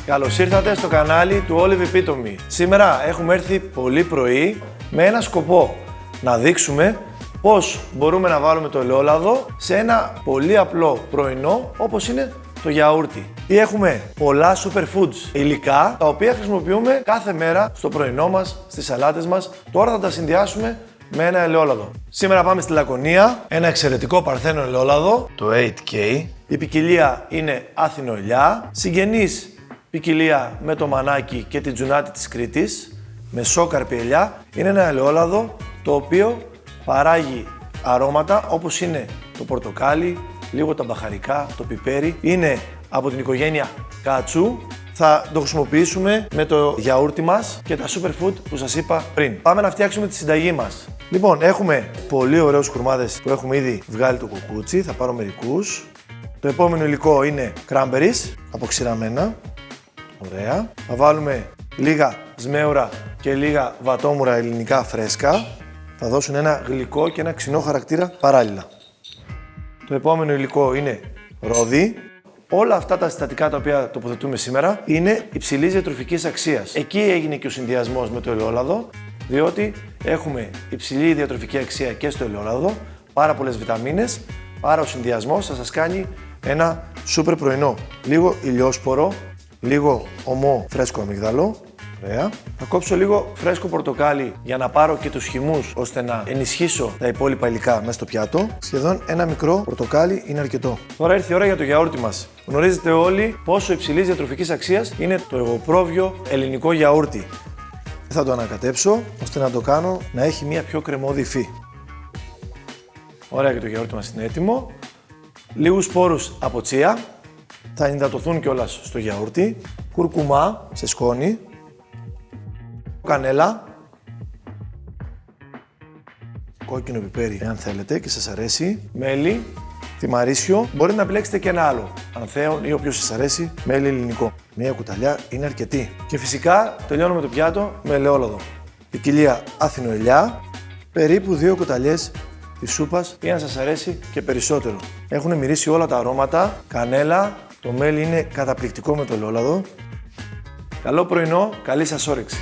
Καλώς ήρθατε στο κανάλι του Olive Epitome. Σήμερα έχουμε έρθει πολύ πρωί με ένα σκοπό. Να δείξουμε πώς μπορούμε να βάλουμε το ελαιόλαδο σε ένα πολύ απλό πρωινό όπως είναι το γιαούρτι. Ή έχουμε πολλά superfoods υλικά τα οποία χρησιμοποιούμε κάθε μέρα στο πρωινό μας, στις σαλάτες μας. Τώρα θα τα συνδυάσουμε με ένα ελαιόλαδο. Σήμερα πάμε στη Λακωνία, ένα εξαιρετικό παρθένο ελαιόλαδο, το 8K. Η ποικιλία είναι άθινο ελιά, συγγενής ποικιλία με το μανάκι και την τζουνάτη της Κρήτης, με σόκαρπη ελιά. Είναι ένα ελαιόλαδο το οποίο παράγει αρώματα όπως είναι το πορτοκάλι, λίγο τα μπαχαρικά, το πιπέρι. Είναι από την οικογένεια κάτσου. Θα το χρησιμοποιήσουμε με το γιαούρτι μας και τα superfood που σας είπα πριν. Πάμε να φτιάξουμε τη συνταγή μας. Λοιπόν, έχουμε πολύ ωραίους κουρμάδες που έχουμε ήδη βγάλει το κουκούτσι. Θα πάρω μερικούς. Το επόμενο υλικό είναι cranberries, αποξηραμένα. Ωραία. Θα βάλουμε λίγα σμέουρα και λίγα βατόμουρα ελληνικά φρέσκα. Θα δώσουν ένα γλυκό και ένα ξινό χαρακτήρα παράλληλα. Το επόμενο υλικό είναι ρόδι. Όλα αυτά τα συστατικά τα οποία τοποθετούμε σήμερα είναι υψηλής διατροφικής αξίας. Εκεί έγινε και ο συνδυασμός με το ελαιόλαδο, διότι έχουμε υψηλή διατροφική αξία και στο ελαιόλαδο, πάρα πολλές βιταμίνες, άρα ο συνδυασμός θα σας κάνει ένα σούπερ πρωινό. Λίγο ηλιόσπορο, λίγο ομό φρέσκο αμυγδαλό. Ωραία. Θα κόψω λίγο φρέσκο πορτοκάλι για να πάρω και τους χυμούς ώστε να ενισχύσω τα υπόλοιπα υλικά μέσα στο πιάτο. Σχεδόν ένα μικρό πορτοκάλι είναι αρκετό. Τώρα ήρθε η ώρα για το γιαούρτι μας. Γνωρίζετε όλοι πόσο υψηλής διατροφικής αξίας είναι το εγωπρόβιο ελληνικό γιαούρτι. Θα το ανακατέψω ώστε να το κάνω να έχει μια πιο κρεμώδη υφή. Ωραία, και το γιαούρτι μας είναι έτοιμο. Λίγους σπόρους από τσία. Θα ενυδατωθούν κιόλας στο γιαούρτι. Κουρκουμά σε σκόνη. Κανέλα, κόκκινο πιπέρι εάν θέλετε και σας αρέσει, μέλι, θυμαρίσιο, μπορείτε να επιλέξετε και ένα άλλο, ανθέον ή όποιος σας αρέσει, μέλι ελληνικό. Μία κουταλιά είναι αρκετή. Και φυσικά τελειώνουμε το πιάτο με ελαιόλαδο. Ποικιλία άθινο ελιά, περίπου 2 κουταλιές της σούπας ή αν σας αρέσει και περισσότερο. Έχουν μυρίσει όλα τα αρώματα, κανέλα, το μέλι είναι καταπληκτικό με το ελαιόλαδο. Καλό πρωινό, καλή σας όρεξη.